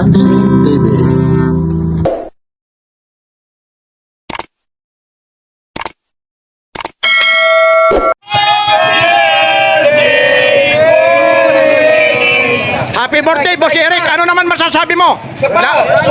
Papansin TV. Happy birthday, Boss Eric! Ano naman masasabi mo?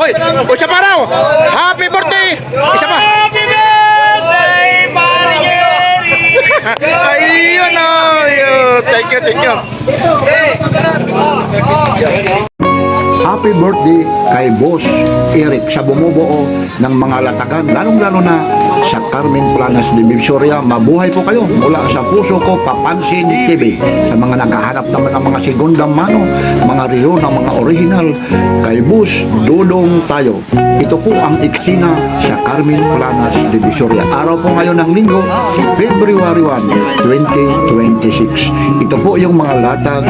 Uy, isa pa raw! Happy birthday! Isa pa! Happy birthday, Paring Eric! Ayun o! Thank you, thank you! Happy birthday kay Boss Eric sa bumubuo ng mga latagan, lalong-lalo na sa Carmen Planas de Visoria. Mabuhay po kayo mula sa puso ko, Papansin TV. Sa mga naghahanap naman ng mga segundang mano, mga relo ng mga original, kay Boss Dudong tayo. Ito po ang eksena sa Carmen Planas de Visoria. Araw po ngayon ng linggo, February 1, 2026. Ito po yung mga latag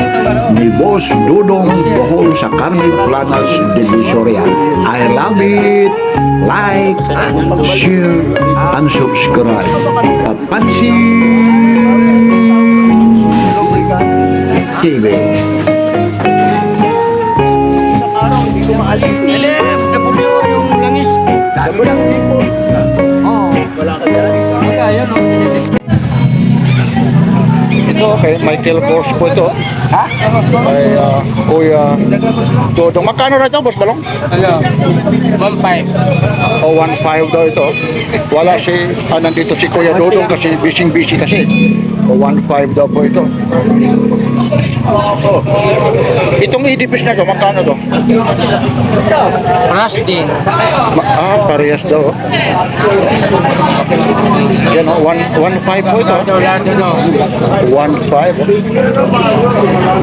ni Boss Dudong Bohol sa Carmen Planas de Visoria. I love it! Like, share, and subscribe. Papansin TV. Ito kay Michael Kors po ito. Ha? Kay Kuya Dodong. Magkano na ito, Boss Balong? Ano? 1.5. O 1.5 daw ito. Wala si, nandito si Kuya Dodong kasi busy kasi. O 1.5 daw po ito. Itong edipis na ito, magkano to? Plus din. Parehas daw. Yan o, 1.5 po ito. Wala din o. 1.5.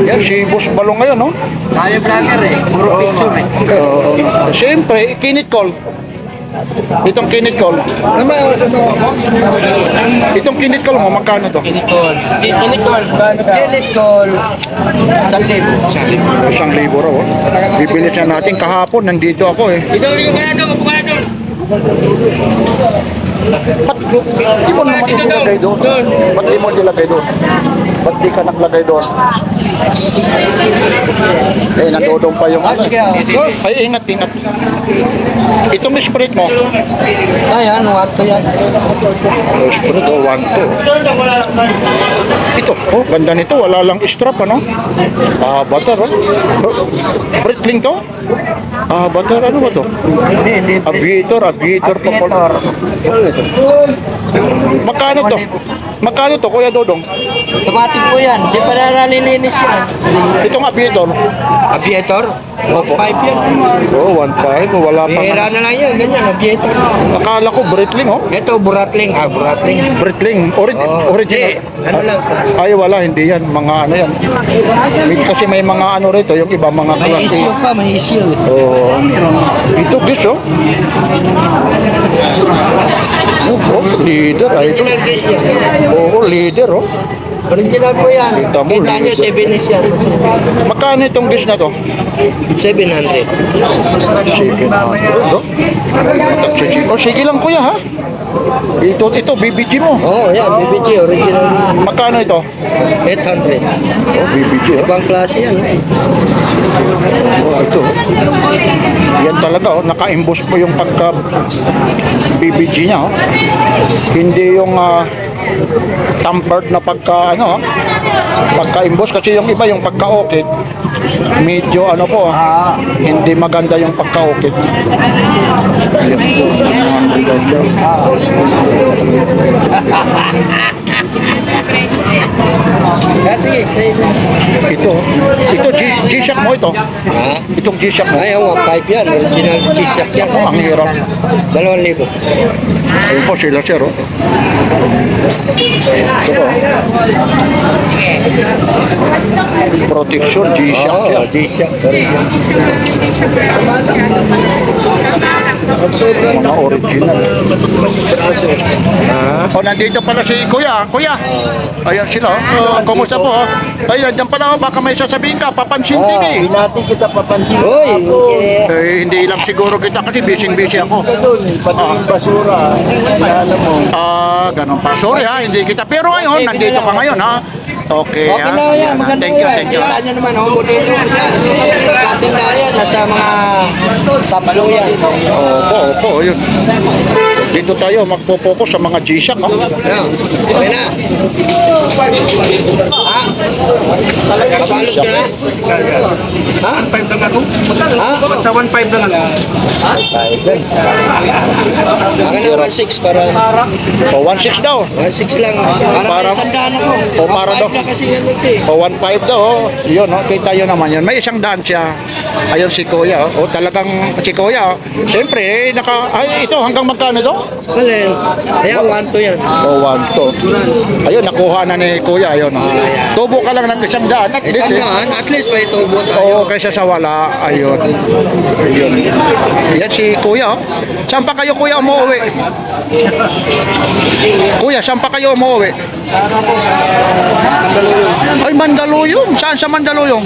Yan, si Boss Balong ngayon, no? Tayo vlogger eh. Puro picture eh. Siyempre, kinit call. Itong kinit call. Ano ba yung ito? Itong kinit call mo, magkano to? Kinikol. Kinikol. Kinikol. 1,000. 1,000 raw. Bibili siya natin kahapon. Nandito ako eh. Ito yung kaya doon. Upo kaya doon. Ba't di mo naman nilagay doon? Ba't di mo nilagay doon? Ba't di ka naglagay doon? Eh, natudong pa yung ano. Sige. Ay, ingat. Itong sprit mo. Ayan, wato yan. Sprit o 1-2. Ito, oh, ganda nito. Wala lang strap, ano? Butter, oh. Britling to? Butter, ano ba to? Aviator pa pala. Magkano to? Magkano to, Kuya Dodong? Automatic po yan. Di pa na nalilinis yan. Itong aviator. Aviator? 1.5 yan. Oh, 1.5. Wala pa. Bihira na lang yan. Ganyan, aviator. Akala ko Britling, oh. Ito, buratling. Buratling. Britling. Original. Ano lang? Ay, wala. Hindi yan. Mga ano yan. Kasi may mga ano rito. Yung iba mga May klase. issue pa, may issue. Oh. Ito, guys, oh. Oh, leader. Ay, ito. Original case yan. Oo, leader, oh. Original po yan. Kita mo, Kita nyo, leader. 7 is yan. Magkano itong dish na to? 700. 700, oh. Oh, sige lang, kuya, ha? Ito, BBG mo. Oo, yan. BBG, original. Magkano ito? 800. Oh, BBG, oh. Ibang klase yan. Oh, ito. Yan talaga, oh. Naka-emboss po yung pagka BBG niya, oh. Hindi yung tampered na pagka ano, pagka-emboss, kasi yung iba yung pagka-okit medyo ano po, hindi maganda yung pagka-okit. Sige. Ito G-Shock mo ito. Itong G-Shock mo. Ay, 1.5 yan. Original G-Shock yan. Ang hirap. 2,000. Ayun po sila, sir, oh. Ito, protection, G-Shock Oo, yan. G-Shock. Mga original. Oh, nandito pala si Kuya. Kuya. Ayan sila, oh. Kumusta po, oh? Ayan, dyan pala, oh. Baka may sasabihin ka, Papansin TV. Natin kita papansin. Uy, Eh, hindi lang siguro kita kasi busy ako. Doon, pati yung basura. Alam mo. Ganun pa. Sorry ha, hindi kita. Pero ngayon, nandito ka ngayon ha. Okay, Okay na yan, maganda Thank you, yan. thank you. Kita nyo naman, bonito yan. Sa tindahan, nasa mga sapalo yan. Opo, yun. Dito tayo magpo-focus sa mga G-Shock. Ano? Okay na. Ha? Kabalot ka na? Ha? 1.5 lang ako. Ha? Sa 1.5 lang ako. Ha? Tayo dyan. Akin na 1.6 para... O, 1.6 daw. 1.6 lang. Para Para- may sandaan ako. O, para 1.5 daw. na kasi yan ito eh. O, 1.5 daw. Yun, kita yun naman yun. May isang daan siya. Ayun si Kuya. O, talagang si Kuya. Siyempre, ito, hanggang magkano ito? Alin? Ayan, 1.2 yan. O, 1.2. Ayun, nakuha na ni Kuya. Ayun. Tubo ka lang ng isang daan. At least, Sandaan, at least may tubo Oo, tayo. kaysa sa wala. Ayun. Ayun. Yan si Kuya. Oh. Saan pa kayo, Kuya, umuwi? Kuya, saan pa kayo umuwi? Ay, Mandaluyong. Saan sa Mandaluyong?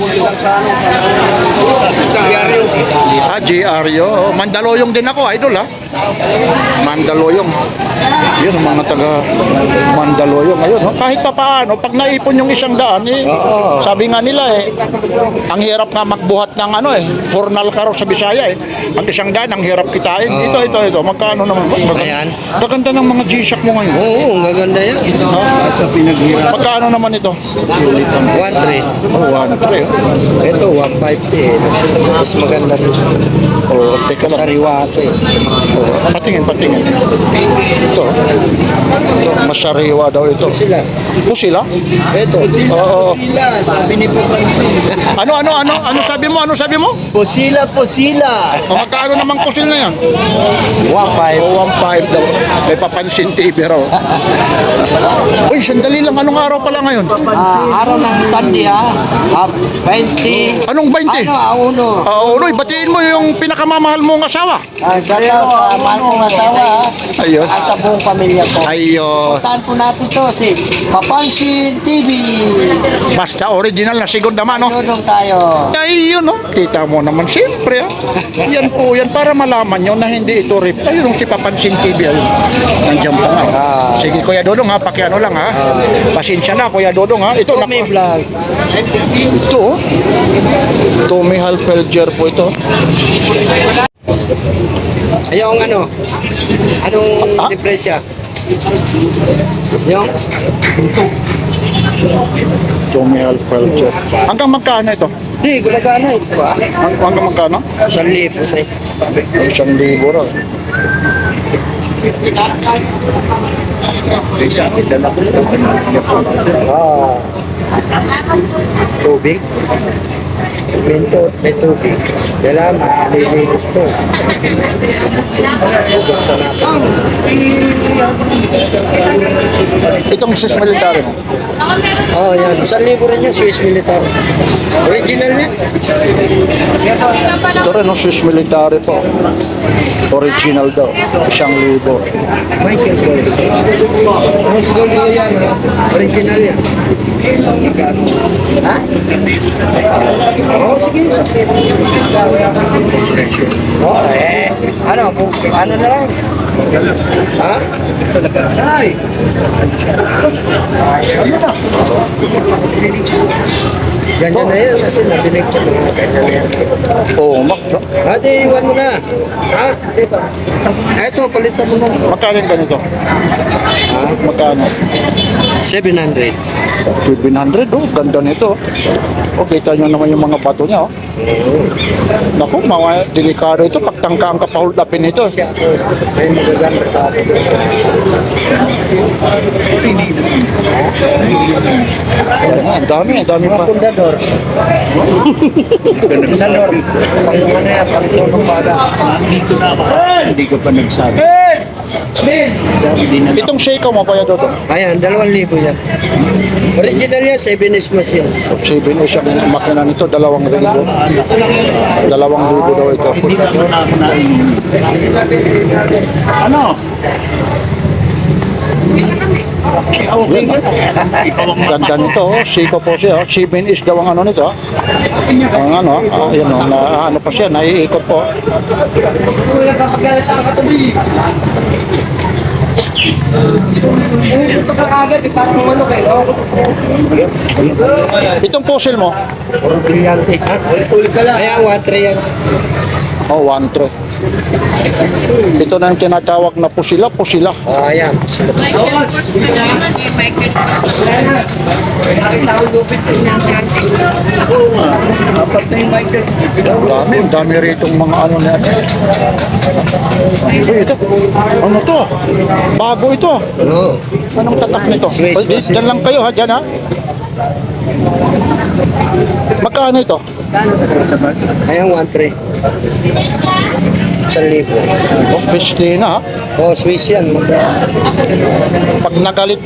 GRU. Mandaluyong din ako, idol, ha? Mandaluyong. Yun, mga taga Mandaluyong. Ayun, oh. Kahit pa paano, pag naipon yung isang daan, sabi nga nila, ang hirap nga magbuhat ng fornal karo sa Bisaya, Ang isang daan, ang hirap kitain. Ito. Magkano naman? Ayan. Maganda ng mga G-Shock mo ngayon. Oo, ang gaganda yan. Sa pinaghirap. Magkano naman ito? 1.3. Oh, 1.3. Ito, 1.5 eh. Mas maganda rin. Oh, teka lang. Sariwa ito eh. Oh, patingin. Ito. Masariwa daw ito. Sila. Pusila? Ito. Oo. Sila, sabi ni Papansin. Ano sabi mo? Posila. O, magkano naman pusil na yan? 1.5. O, 1.5 daw. May papansin TV raw. Uy, sandali lang. Anong araw pala ngayon? Araw ng Sunday 20. Anong 20? Uno. Unoy, batiin mo yung pinakamamahal mong asawa. Shout out sa mahal kong asawa. Ayun. Sa buong pamilya ko. Ayun. Puntahan po natin to si Papansin TV. Basta original na sigod naman, no? Tudong tayo. Ay, yun, no? Kita mo naman, siyempre, Yan po, yan, para malaman nyo na hindi ito rip. Ayun, yung si Papansin TV, ayun. Nandiyan pa nga. Sige, Kuya Dodong, pakiano lang, Pasensya na, Kuya Dodong, Ito, Tommy Vlog. Ito, Tommy Hilfiger po ito. Yung anong diferensya? Yung Tommy Hilfiger. Hanggang magkano ito? di gumagana ito ba? Hanggang magkano? 1,000 eh. 1,000 raw. Tubig. May tubig. Kailangan malilinis to. Buksan natin. Itong sis military mo. Oh, yan. 1,000 rin yan, Swiss military. Original niya. Ito rin, Swiss military po. Original daw. 1,000. Michael Kors. Rose gold ko yan. Original yan. Ha? Oh, sige, sa pera. Oh, ano na lang? Ha? Ganyan na yan kasi nabinig ko mga ganyan na yan. Oo, Ate, iwan mo na. Ha? Eto, palitan mo na. magkano yung ganito? Magkano? 700. 700, ganda nito. O, kita nyo naman yung mga bato niya, Naku, mga delikado ito. Pagtangkaan ka pa-hold upin ito. Ay, magaganda pa. Ang dami pa. Pundador. Pundador. Pang yan, pang sunong bada. Hindi ka pa nagsabi. Itong Seiko mo, Kuya Dodo. Ayan, 2,000 yan. Original yan, 7S machine. 7 o siyang makina nito, 2,000. 2,000 daw ito. Hindi na ako nainom. Ano? Okay. Ganda nito, Seiko po siya. 7 is daw ang ano nito. Ang ayan na ano pa siya, naiikot po. Itong puzzle mo? Ayan, 1-3 yan. Oh, 1-3. Ito na ang tinatawag na pusila. Oh, ayan. Ang dami rito mga ano na. Uy, ito. Ano to? Bago ito. Oo. Anong tatak nito? Swiss. Diyan lang kayo ha, dyan ha. Magkano ito? Ayan, 1-3. 1,000. Oh, peste na ha. Oh, Swiss yan. Pag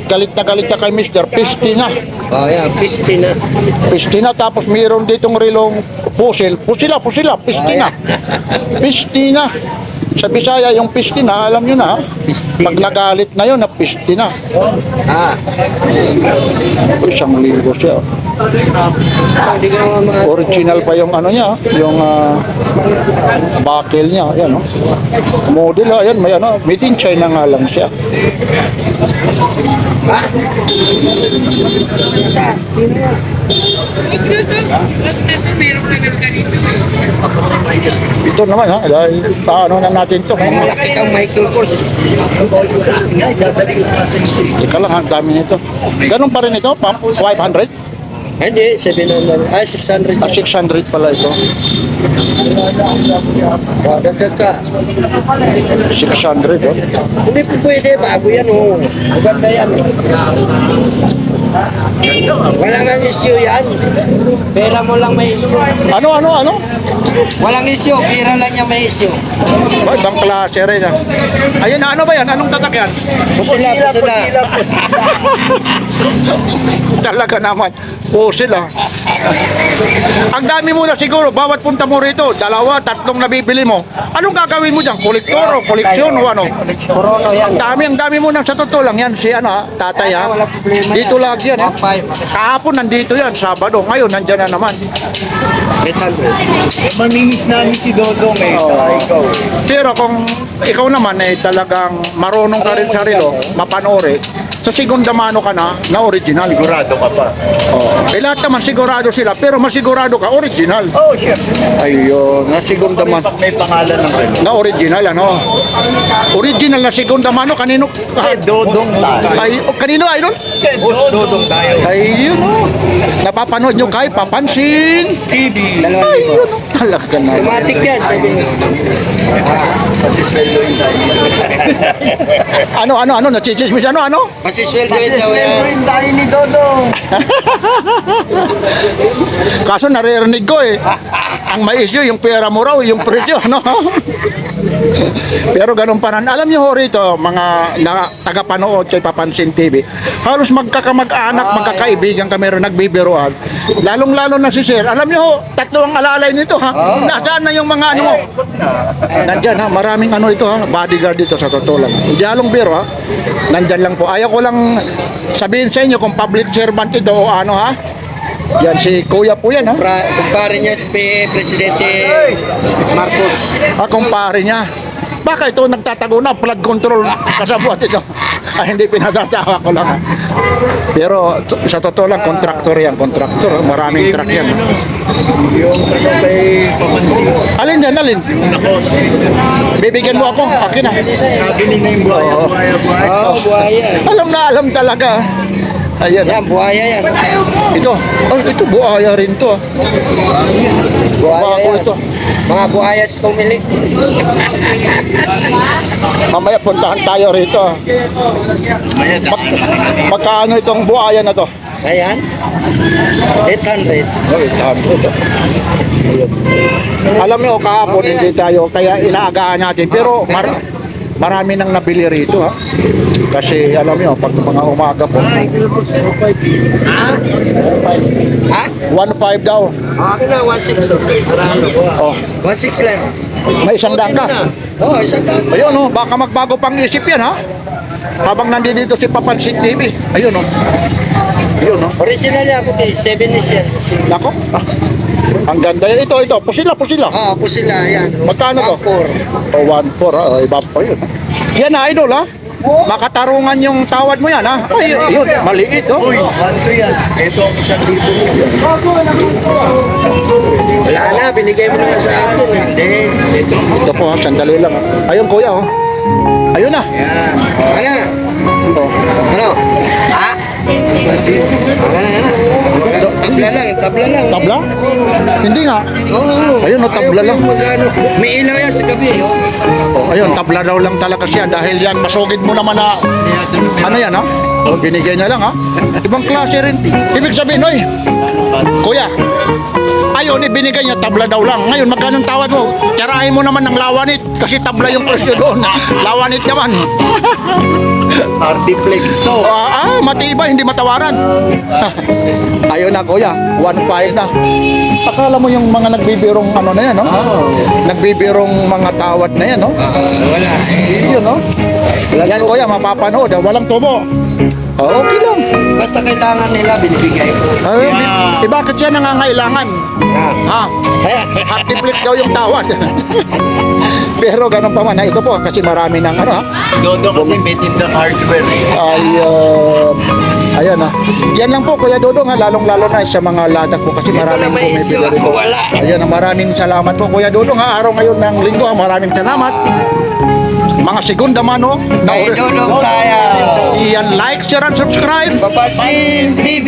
galit na kay Mr. Peste na. Oh, ayan, 50 na. Piste na, tapos mayroon ditong rilong pusila, piste na. Piste na. Sa Bisaya, yung piste na, alam nyo na. Piste Pag nagalit na yun, na piste na. Ah. 1,000 siya. Hindi ko naman mga... Original pa yung ano niya, yung buckle niya, ayan, oh. Model, ayan, may ano, made in China nga lang siya. Saan? Ito naman, ha, dahil paano na natin to. Malaki kang Michael Kors. Teka lang, ang dami nito. Ganun pa rin ito, 500? Hindi, 700. Ay, 600. 600 pala ito. Oh, dagdag ka. 600, oh. Hindi po pwede, bago yan, oh. Maganda yan. Walang ang issue yan. Pera mo lang may issue. Ano? Walang issue, pera lang niya may issue. Ba, ibang klase rin, ha. Ayun, ano ba yan? Anong tatak yan? Pusila. Talaga naman. Pusil, ha. Ang dami mo na siguro, bawat punta mo rito, 2, 3 nabibili mo. Anong gagawin mo dyan? Kolektor o koleksyon o ano? Corona yan. Ang dami mo nang sa totoo lang yan. Si ano, ha, tatay, ha. Wala problema Dito yan. lagi yan, ha. 1,500. Kahapon nandito yan, Sabado. Ngayon, nandyan na naman. 800. Manihis namin si Dodong eh. Saka ikaw. Pero kung ikaw naman ay talagang marunong ka rin sa relo, mapanori, sa segunda mano ka na original. Sigurado ka pa. Oh. Eh lahat naman sigurado sila, pero masigurado ka, original. Oh, syempre. Ayun, na segunda mano. Pag may pangalan ng relo. Na original, ano? Original na segunda mano, kanino? Dodong tayo. Ay, kanino, idol? Boss Dodong tayo. Ayun, oh. Napapanood nyo kay Papansin. TV. Ayun, oh. Talaga na. Automatic yan, savings. Pati sweldo yun tayo. Ano, nachichismis, ano? Masisweldo yun daw yan. tayo ni Dodong. Kaso naririnig ko eh. Ang may issue, yung pera mo raw, yung presyo, no? Pero ganun pa rin. Alam niyo ho rito, mga tagapanood sa Papansin TV, halos magkakamag-anak, magkakaibigan kami rin nagbibiruan. Lalong-lalo na si Sir. Alam niyo ho, 3 ang alalay nito, ha? Nasaan na yung mga ano mo? Nandyan, ha? Maraming ano ito, ha? Bodyguard dito, sa totoo lang. Hindi halong biro, ha? Nandyan lang po. Ayaw ko lang sabihin sa inyo kung public servant ito o ano, ha? Yan, si Kuya po yan, ha? Kumpare niya si Presidente Marcos. Kumpare niya. Baka ito nagtatago na, flood control kasabot ito. Ay, hindi pinatatawa ko lang, ha? Pero sa totoo lang, kontraktor yan, kontraktor. Maraming truck yan. Yung kay Papansin. Alin yan, alin? Nakos. Bibigyan mo ako, akin na. Nabili na yung buhaya. Buhaya. Oh, buhaya. Alam na alam talaga. Ayan, Yan, buhaya yan. ito. Ay, ito, buhaya rin to. Buhaya Bago yan. ito. Mga buhaya sa tumili. Mamaya puntahan tayo rito. Magkano itong buhaya na to? Ayan. 800. Oh, 800. Alam niyo, kahapon hindi tayo, kaya inaagaan natin. Pero marami nang nabili rito, ha. Kasi alam niyo, pag mga umaga po, Ha? 1.5 daw. Akin na, 1.6. Oh, 1.6 lang. may 100 ka. Oo, isang daan. Ayun, oh, baka magbago pang isip yan, ha. Habang nandito si Papansin TV. Ayun, oh. Ayun, oh. Original yan, puti. 7 is yan. Nako. Ang ganda yan. Ito. Pusila. Oo, po sila. Yan. Magkano to? 1.4. O, 1.4, iba pa yun. Yan na, idol, ha? makatarungan yung tawad mo yan, ha? Ay, yun, maliit, oh. Uy, 1 yan. Ito ang 1,000. Wala na, binigay mo na nga sa akin. Hindi, ito. Ito po, ha, sandali lang. Ayun, kuya, oh. Ayun na. Yan. Ano? Ano? Ha? Ano? Tabla lang, tabla lang. Tabla? Hindi nga. Oo. Ayun, no, tabla Ayaw lang. ko yung magano. May ilaw yan sa gabi. Ayun, tabla daw lang talaga siya dahil yan, masugid mo naman na, ano yan, ha? O, binigay na lang, ha? Ibang klase rin. Ibig sabihin, oy, kuya, ayun, ibinigay niya, tabla daw lang. Ngayon, magkano ang tawad mo? Tirahin mo naman ng lawanit kasi tabla yung presyo doon. Lawanit naman. Artiflex to. Matibay, hindi matawaran. Ayun na, kuya, 1.5 na. Akala mo yung mga nagbibirong ano na yan, no? Oo. Nagbibirong mga tawad na yan, no? Wala. Yun, no? Yan, kuya, mapapanood. Walang tubo. Okay lang. Basta kailangan nila, binibigay ko. Bakit siya nangangailangan? Ha? Artiflex daw yung tawad. Pero ganun pa man, ito po, kasi marami ng ano, ha? Dodo kasi made in the hardware. Ayun. Ayan, ha? Yan lang po, Kuya Dodong, ha? Lalong-lalo na sa mga ladak po, kasi maraming na may issue bumibili ako, dito. wala. Ayan, maraming salamat po, Kuya Dodong, ha? Araw ngayon ng linggo, ha? Maraming salamat. Mga segunda mano. May dudong tayo. Iyan, like, share, and subscribe. Papansin TV.